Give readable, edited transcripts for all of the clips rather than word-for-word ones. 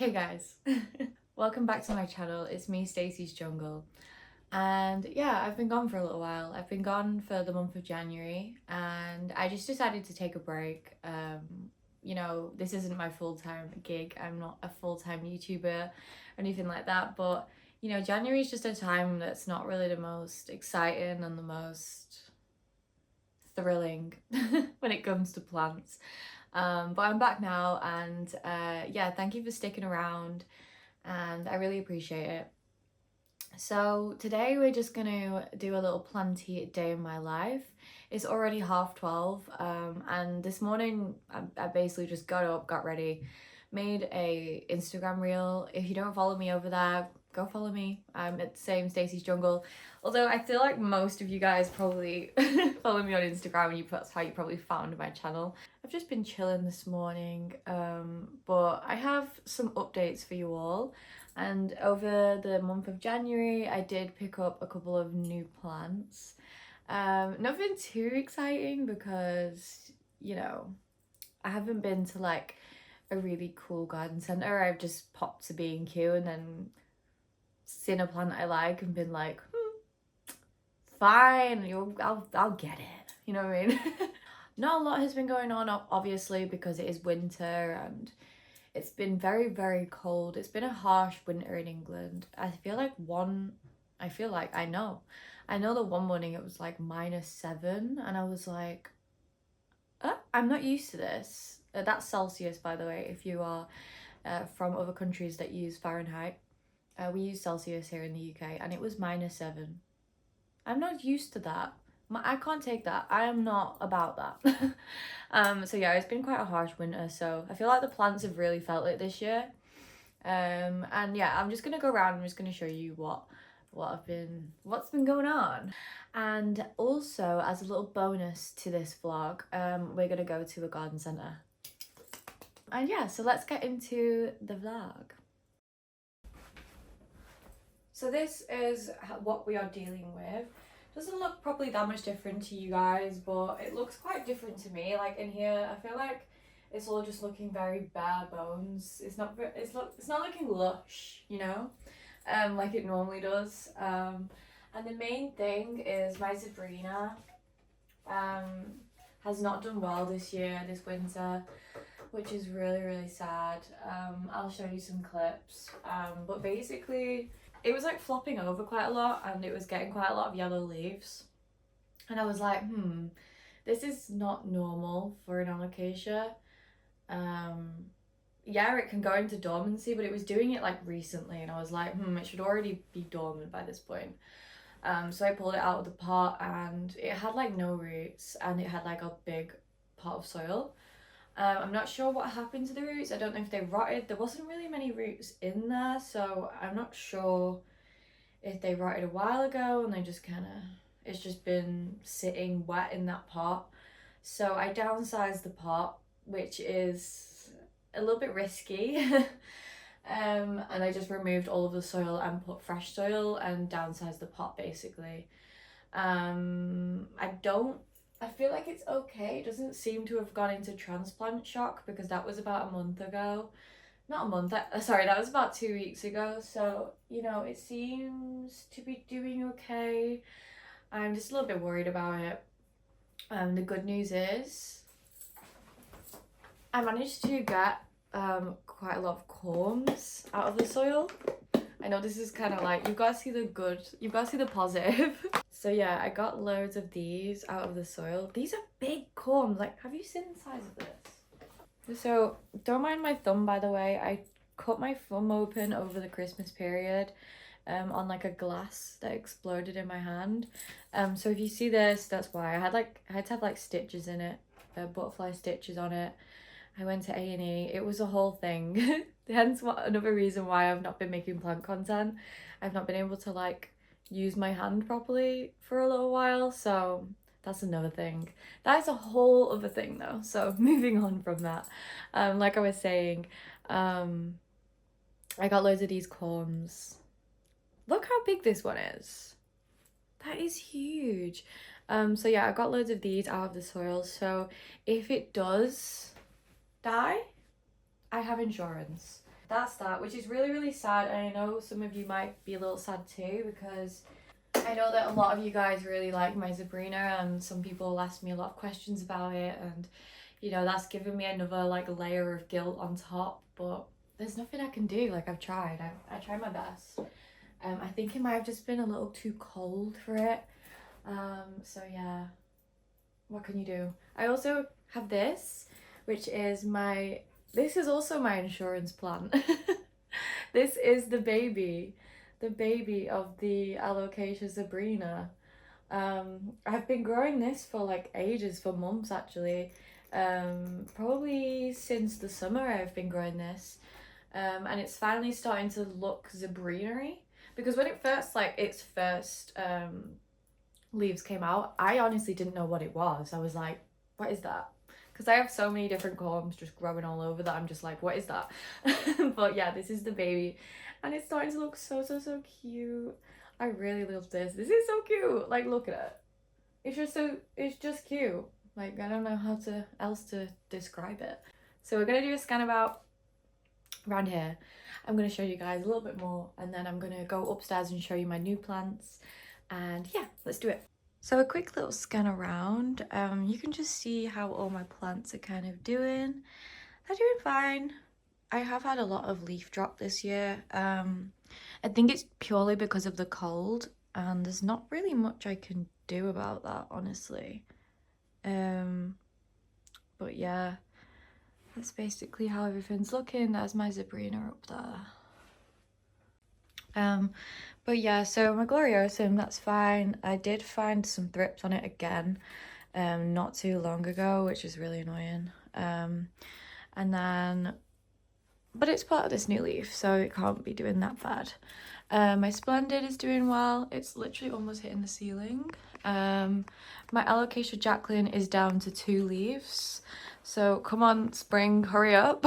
Hey guys, welcome back to my channel. It's me, Stacey's Jungle. And yeah, I've been gone for a little while. I've been gone for the month of January and I just decided to take a break. This isn't my full-time gig. I'm not a full-time YouTuber or anything like that, but January is just a time that's not really the most exciting and the most thrilling when it comes to plants. But I'm back now and yeah, thank you for sticking around and I really appreciate it. So today we're just gonna do a little planty day in my life. It's already 12:30 and this morning I basically just got up, got ready, made a Instagram reel. If you don't follow me over there, go follow me. I'm at the same Stacey's Jungle. Although I feel like most of you guys probably follow me on Instagram and that's how you probably found my channel. I've just been chilling this morning, but I have some updates for you all. And over the month of January, I did pick up a couple of new plants. Nothing too exciting because, I haven't been to like a really cool garden centre. I've just popped to B&Q and then seen a plant I like and been like, fine, I'll get it. You know what I mean? Not a lot has been going on, obviously, because it is winter and it's been very, very cold. It's been a harsh winter in England. I know that one morning it was like -7 and I was like, I'm not used to this. That's Celsius, by the way, if you are from other countries that use Fahrenheit. We use Celsius here in the UK and it was -7. I'm not used to that. I can't take that. I am not about that. So yeah, it's been quite a harsh winter, so I feel like the plants have really felt it this year. And yeah, I'm just gonna go around. I'm just gonna show you what's been going on. And also, as a little bonus to this vlog, we're gonna go to a garden centre. And yeah, so let's get into the vlog. So this is what we are dealing with. Doesn't look probably that much different to you guys, but it looks quite different to me. Like in here, I feel like it's all just looking very bare bones. It's not looking lush, like it normally does. And the main thing is my Sabrina has not done well this winter, which is really, really sad. I'll show you some clips. But basically, it was like flopping over quite a lot and it was getting quite a lot of yellow leaves. And I was like, this is not normal for an alocasia. Yeah, it can go into dormancy, but it was doing it like recently and I was like, it should already be dormant by this point. So I pulled it out of the pot and it had like no roots and it had like a big pot of soil. I'm not sure what happened to the roots. I don't know if they rotted. There wasn't really many roots in there, so I'm not sure if they rotted a while ago and they just it's just been sitting wet in that pot. So I downsized the pot, which is a little bit risky. And I just removed all of the soil and put fresh soil and downsized the pot basically. I feel like it's okay. It doesn't seem to have gone into transplant shock because that was about a month ago. Not a month, sorry, that was about 2 weeks ago. So, it seems to be doing okay. I'm just a little bit worried about it. The good news is I managed to get quite a lot of corms out of the soil. I know this is kind of like, you've got to see the positive. So yeah, I got loads of these out of the soil. These are big corms. Like, have you seen the size of this? So don't mind my thumb, by the way. I cut my thumb open over the Christmas period on like a glass that exploded in my hand. So if you see this, that's why. I had to have like stitches in it, butterfly stitches on it. I went to A&E. It was a whole thing. Hence another reason why I've not been making plant content. I've not been able to like use my hand properly for a little while, so that's another thing. That is a whole other thing though, so moving on from that. Like I was saying, I got loads of these corms. Look how big this one is. That is huge. So yeah, I got loads of these out of the soil, so if it does die, I have insurance. that's that, which is really, really sad. And I know some of you might be a little sad too, because I know that a lot of you guys really like my Sabrina, and some people ask me a lot of questions about it, and you know, that's given me another like layer of guilt on top. But there's nothing I can do. Like, I've tried. I tried my best. I think it might have just been a little too cold for it. So yeah, what can you do? I also have this, which is my, this is also my insurance plan. This is the baby of the alocasia Sabrina. I've been growing this for like ages, for months actually. Probably since the summer I've been growing this. And it's finally starting to look Sabrina-y, because when it first, like, its first leaves came out, I honestly didn't know what it was. I was like, what is that? Because I have so many different corms just growing all over that I'm just like, what is that? But yeah, this is the baby, and it's starting to look so cute. I really love this. This is so cute. Like, look at it. It's just cute. Like, I don't know how else to describe it. So we're gonna do a scan about around here. I'm gonna show you guys a little bit more, and then I'm gonna go upstairs and show you my new plants. And yeah, let's do it. So a quick little scan around. You can just see how all my plants are kind of doing. They're doing fine. I have had a lot of leaf drop this year. I think it's purely because of the cold, and there's not really much I can do about that, honestly. But yeah, that's basically how everything's looking. There's my Sabrina up there. But yeah, so my Gloriosum, that's fine. I did find some thrips on it again, not too long ago, which is really annoying. And then, but it's part of this new leaf, so it can't be doing that bad. My Splendid is doing well. It's literally almost hitting the ceiling. My Alocasia Jacqueline is down to 2 leaves. So come on, spring, hurry up.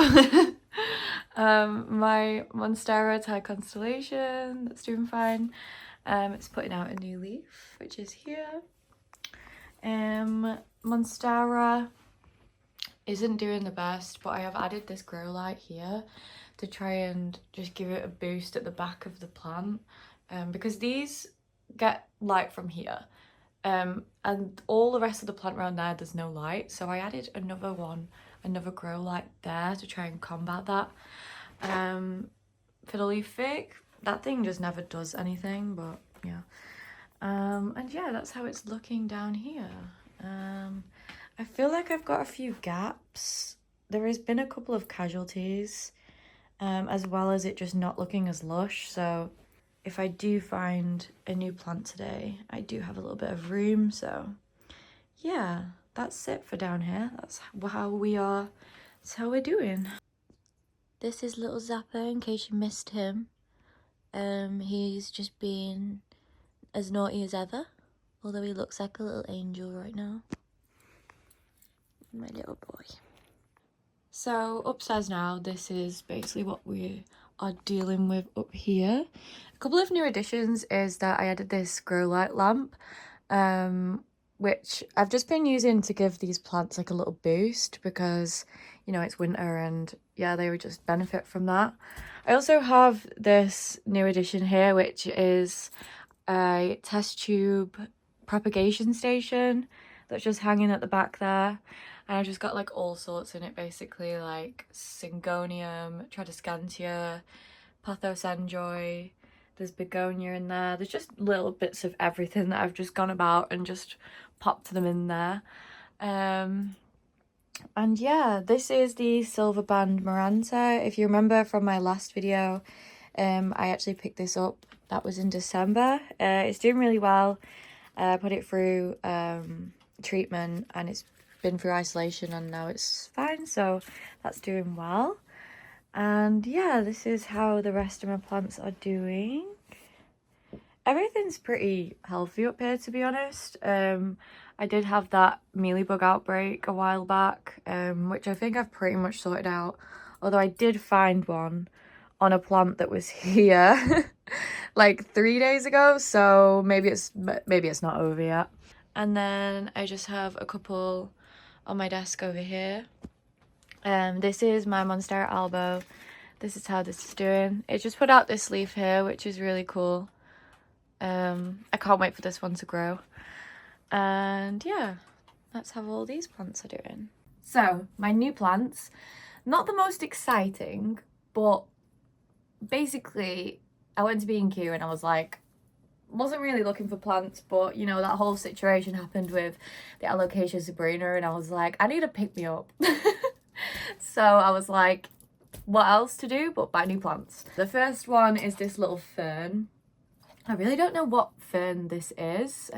My Monstera Thai Constellation, that's doing fine. It's putting out a new leaf, which is here. Monstera isn't doing the best, but I have added this grow light here to try and just give it a boost at the back of the plant, because these get light from here, and all the rest of the plant around there's no light, so I added another grow light there to try and combat that. For the leaf fig, that thing just never does anything, but yeah. And yeah, that's how it's looking down here. I feel like I've got a few gaps. There has been a couple of casualties, as well as it just not looking as lush. So if I do find a new plant today, I do have a little bit of room. So yeah, that's it for down here. That's how we are. That's how we're doing. This is little Zapper, in case you missed him. He's just been as naughty as ever, although he looks like a little angel right now. My little boy. So upstairs now, this is basically what we are dealing with up here. A couple of new additions is that I added this grow light lamp, which I've just been using to give these plants like a little boost, because you know it's winter and yeah, they would just benefit from that. I also have this new addition here, which is a test tube propagation station that's just hanging at the back there. And I've just got like all sorts in it, basically, like Syngonium, Tradescantia, Pothos, there's Begonia in there. There's just little bits of everything that I've just gone about and just popped them in there. And yeah, this is the Silver Band Maranta. If you remember from my last video, I actually picked this up. That was in December. It's doing really well. I put it through treatment, and it's been through isolation, and now it's fine, so that's doing well. And yeah, this is how the rest of my plants are doing. Everything's pretty healthy up here, to be honest. I did have that mealybug outbreak a while back, which I think I've pretty much sorted out, although I did find one on a plant that was here like 3 days ago, so maybe it's not over yet. And then I just have a couple on my desk over here. This is my Monstera albo. this is how this is doing. It just put out this leaf here, which is really cool. I can't wait for this one to grow. And yeah, that's how all these plants are doing. So my new plants, not the most exciting, but basically I went to B&Q and I was like, wasn't really looking for plants, but you know, that whole situation happened with the alocasia Sabrina, and I was like, I need to pick me up. So I was like, what else to do but buy new plants? The first one is this little fern. I really don't know what fern this is.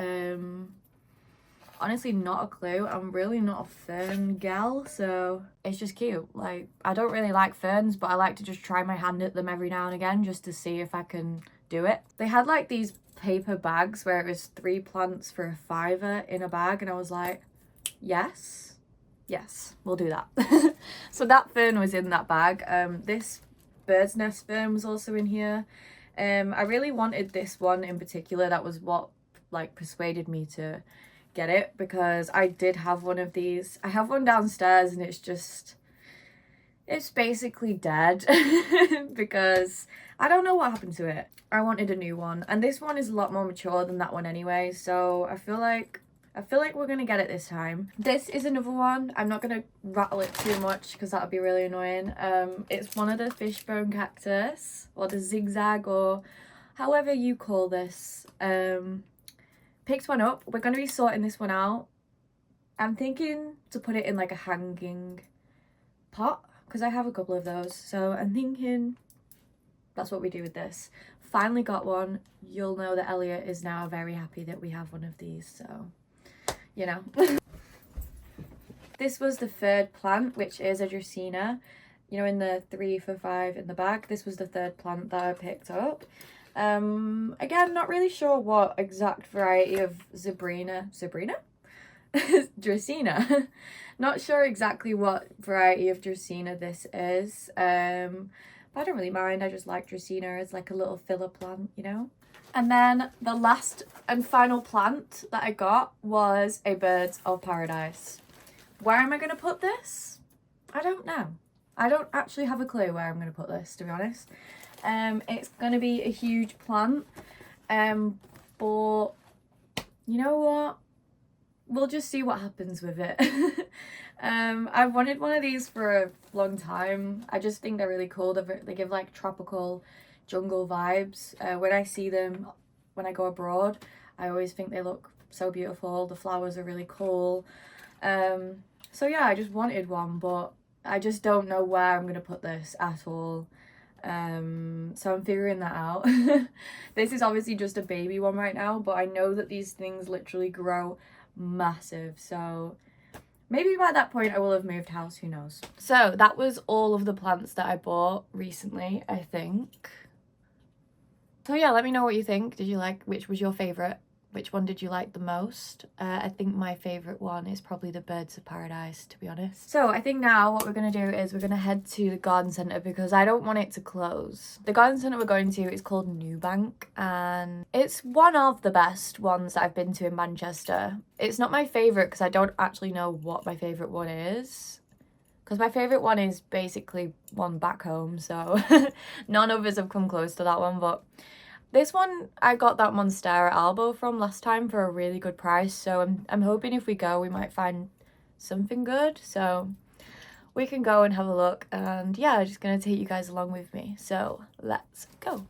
Honestly, not a clue. I'm really not a fern gal, so it's just cute. Like, I don't really like ferns, but I like to just try my hand at them every now and again just to see if I can do it. They had like these paper bags where it was 3 plants for a £5 in a bag, and I was like, yes, we'll do that. So that fern was in that bag. This bird's nest fern was also in here. I really wanted this one in particular. That was what like persuaded me to get it, because I did have one of these. I have one downstairs and it's basically dead because I don't know what happened to it. I wanted a new one, and this one is a lot more mature than that one anyway, so I feel like we're gonna get it this time. This is another one. I'm not gonna rattle it too much because that would be really annoying. It's one of the fishbone cactus, or the zigzag, or however you call this. Picked one up. We're gonna be sorting this one out. I'm thinking to put it in like a hanging pot because I have a couple of those, so I'm thinking that's what we do with this. Finally got one. You'll know that Elliot is now very happy that we have one of these, so you know. This was the third plant, which is a Dracaena. You know, in the 3 for $5 in the bag. This was the third plant that I picked up. Again, not really sure what exact variety of Sabrina? Dracaena. Not sure exactly what variety of Dracaena this is. But I don't really mind. I just like Dracaena as like a little filler plant, you know. And then the last and final plant that I got was a birds of paradise. Where am I going to put this? I don't know. I don't actually have a clue where I'm going to put this, to be honest. It's going to be a huge plant. But you know what? We'll just see what happens with it. I've wanted one of these for a long time. I just think they're really cool. They give like tropical jungle vibes. When I see them when I go abroad, I always think they look so beautiful. The flowers are really cool. So yeah, I just wanted one, but I just don't know where I'm going to put this at all. So I'm figuring that out. This is obviously just a baby one right now, but I know that these things literally grow massive, so maybe by that point I will have moved house, who knows. So that was all of the plants that I bought recently, I think. So yeah, let me know what you think. Did you like, which was your favorite? Which one did you like the most? I think my favourite one is probably the birds of paradise, to be honest. So I think now what we're going to do is we're going to head to the garden centre because I don't want it to close. The garden centre we're going to is called Newbank, and it's one of the best ones that I've been to in Manchester. It's not my favourite because I don't actually know what my favourite one is. Because my favourite one is basically one back home, so none of us have come close to that one, but this one, I got that Monstera Albo from last time for a really good price, so I'm hoping if we go, we might find something good, so we can go and have a look, and yeah, I'm just going to take you guys along with me, so let's go.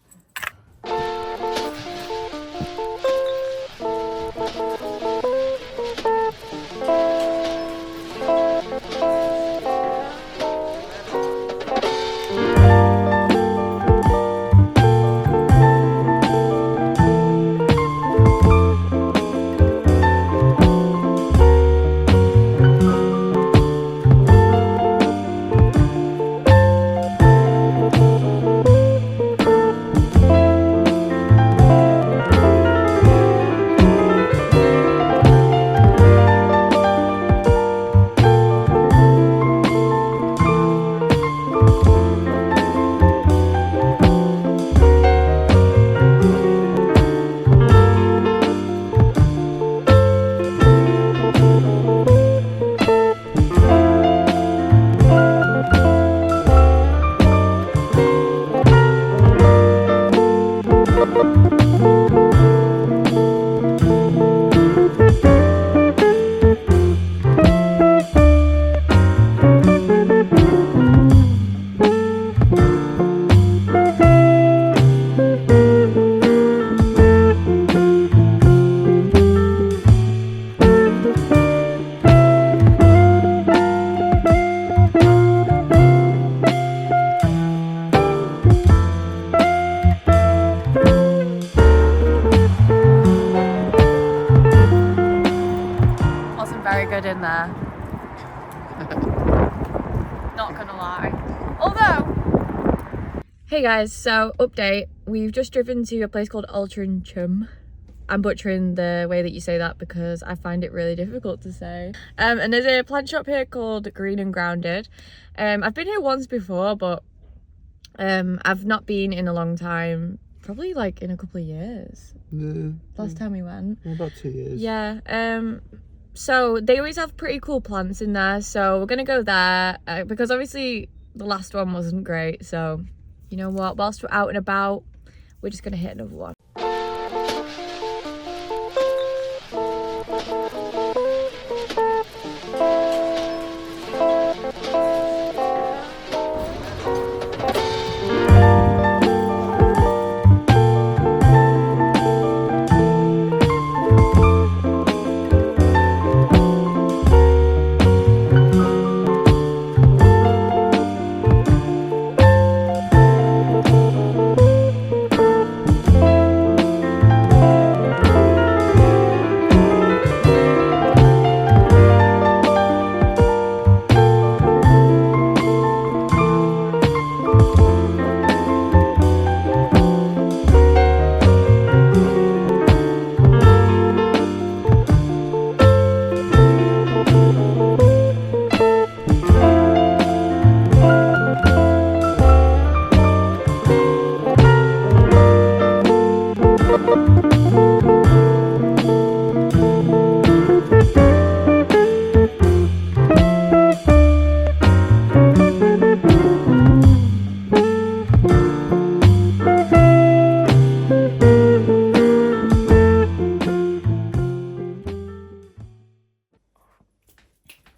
very good in there. Not gonna lie. Although, hey guys, so update. We've just driven to a place called Altrincham. I'm butchering the way that you say that because I find it really difficult to say. And there's a plant shop here called Green and Grounded. I've been here once before, but I've not been in a long time. Probably like in a couple of years. Last time we went. About 2 years. Yeah. So they always have pretty cool plants in there. So we're gonna go there because obviously the last one wasn't great. So you know what? Whilst we're out and about, we're just gonna hit another one.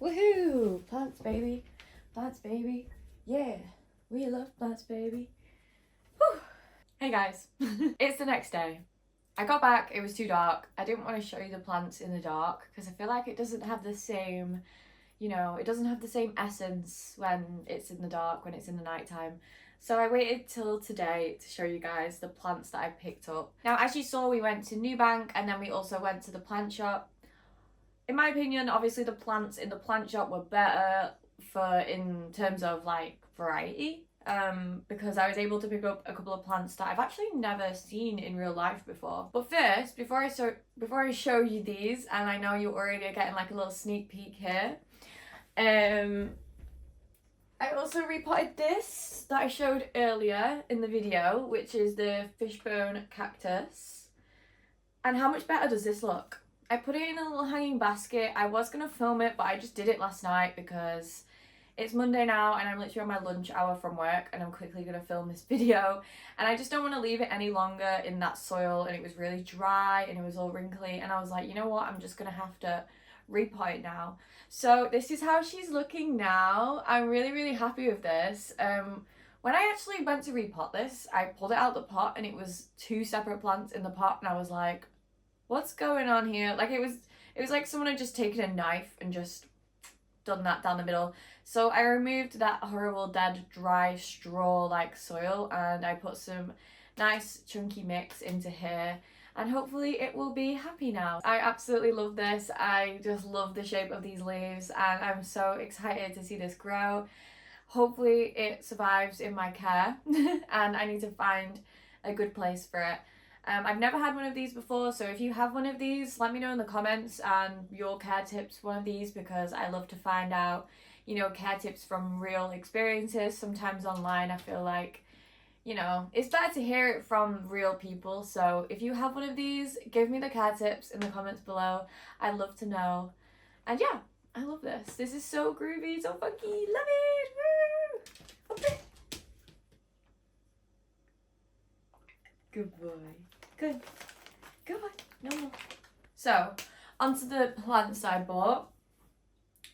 Woohoo! Plants, baby. Plants, baby. Yeah. We love plants, baby. Whew. Hey guys. It's the next day. I got back, it was too dark. I didn't want to show you the plants in the dark because I feel like it doesn't have the same, you know, it doesn't have the same essence when it's in the dark, when it's in the nighttime. So I waited till today to show you guys the plants that I picked up. Now, as you saw, we went to Newbank and then we also went to the plant shop. In my opinion, obviously the plants in the plant shop were better in terms of like variety. Because I was able to pick up a couple of plants that I've actually never seen in real life before. But first, before I show you these, and I know you already are getting like a little sneak peek here, I also repotted this that I showed earlier in the video, which is the fishbone cactus. And how much better does this look? I put it in a little hanging basket. I was gonna film it, but I just did it last night because it's Monday now and I'm literally on my lunch hour from work and I'm quickly going to film this video and I just don't want to leave it any longer in that soil, and it was really dry and it was all wrinkly, and I was like, you know what, I'm just going to have to repot it now. So this is how she's looking now. I'm really happy with this. When I actually went to repot this, I pulled it out the pot and it was 2 separate plants in the pot, and I was like, what's going on here? Like it was like someone had just taken a knife and just done that down the middle. So I removed that horrible dead dry straw like soil and I put some nice chunky mix into here, and hopefully it will be happy now. I absolutely love this. I just love the shape of these leaves and I'm so excited to see this grow. Hopefully it survives in my care and I need to find a good place for it. I've never had one of these before, so if you have one of these, let me know in the comments and your care tips one of these, because I love to find out, you know, care tips from real experiences. Sometimes online I feel like, you know, it's better to hear it from real people. So if you have one of these, give me the care tips in the comments below. I'd love to know. And yeah, I love this. This is so groovy, so funky. Love it! Woo! Okay. Good boy. Good. Good boy. No more. So, onto the plants I bought.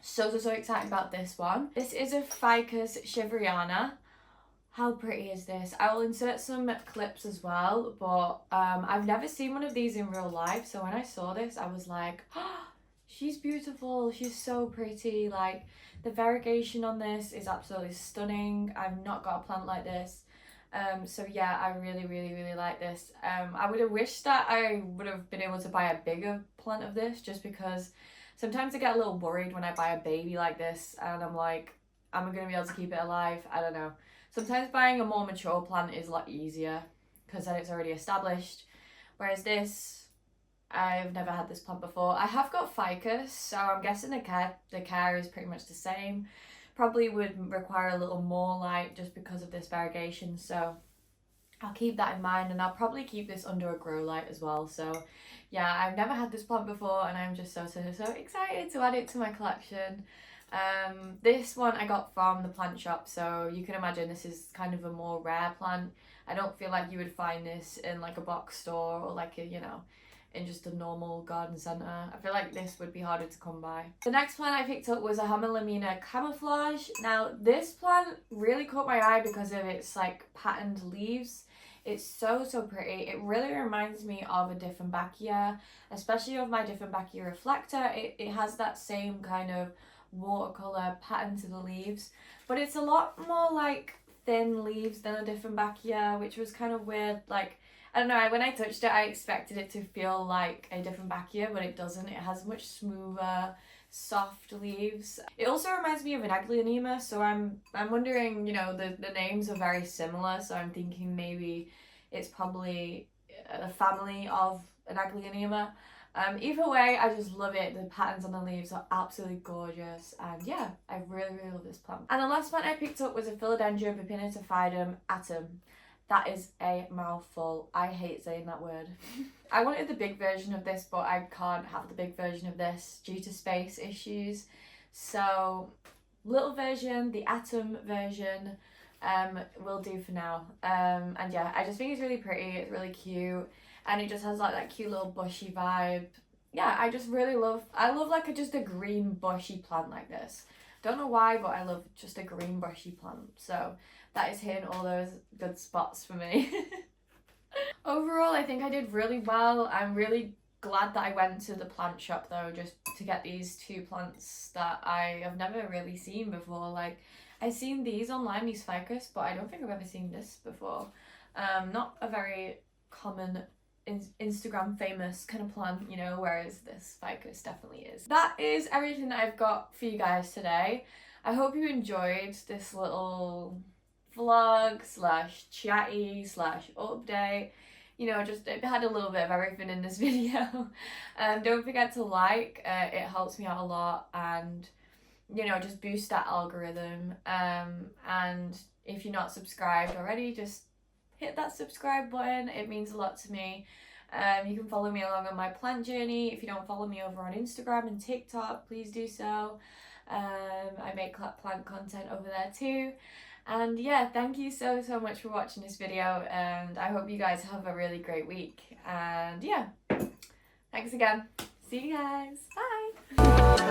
So excited about this one. This is a Ficus shiveriana. How pretty is this? I will insert some clips as well, but I've never seen one of these in real life. So when I saw this, I was like, oh, she's beautiful. She's so pretty. Like, the variegation on this is absolutely stunning. I've not got a plant like this. So yeah, I really like this. I would have wished that I would have been able to buy a bigger plant of this, just because Sometimes I get a little worried when I buy a baby like this and I'm like, am I going to be able to keep it alive? I don't know. Sometimes buying a more mature plant is a lot easier because then it's already established. Whereas this, I've never had this plant before. I have got ficus, so I'm guessing the care is pretty much the same. Probably would require a little more light just because of this variegation, so I'll keep that in mind, and I'll probably keep this under a grow light as well. So yeah, I've never had this plant before and I'm just so excited to add it to my collection. This one I got from the plant shop, so you can imagine this is kind of a more rare plant. I don't feel like you would find this in like a box store or like a, you know, in just a normal garden centre. I feel like this would be harder to come by. The next plant I picked up was a Hamelimina camouflage. Now this plant really caught my eye because of its like patterned leaves. It's so pretty. It really reminds me of a Dieffenbachia, especially of my Dieffenbachia reflector. It has that same kind of watercolour pattern to the leaves, but it's a lot more like thin leaves than a Dieffenbachia, which was kind of weird. Like, I don't know, when I touched it I expected it to feel like a Dieffenbachia, but it doesn't. It has much smoother, soft leaves. It also reminds me of an Aglionema, so I'm wondering, you know, the names are very similar, so I'm thinking maybe it's probably a family of an Aglionema. Either way, I just love it. The patterns on the leaves are absolutely gorgeous, and yeah, I really love this plant. And the last plant I picked up was a Philodendron Pipinitophyllum atom. That is a mouthful. I hate saying that word. I wanted the big version of this, but I can't have the big version of this due to space issues. So, little version, the atom version, will do for now. And yeah, I just think it's really pretty, it's really cute, and it just has like that cute little bushy vibe. Yeah, I just really love, like just a green bushy plant like this. Don't know why, but I love just a green bushy plant. So that is hitting all those good spots for me. Overall, I think I did really well. I'm really glad that I went to the plant shop though, just to get these two plants that I have never really seen before. Like, I've seen these online, these ficus, but I don't think I've ever seen this before. Not a very common Instagram famous kind of plant, you know, whereas this ficus definitely is. That is everything that I've got for you guys today. I hope you enjoyed this little vlog slash chatty slash update. You know, just it had a little bit of everything in this video. Don't forget to like, it helps me out a lot, and you know, just boost that algorithm. And if you're not subscribed already, just hit that subscribe button. It means a lot to me. You can follow me along on my plant journey. If you don't follow me over on Instagram and TikTok, please do so. I make plant content over there too. And yeah, thank you so much for watching this video, and I hope you guys have a really great week. And yeah, thanks again. See you guys. Bye.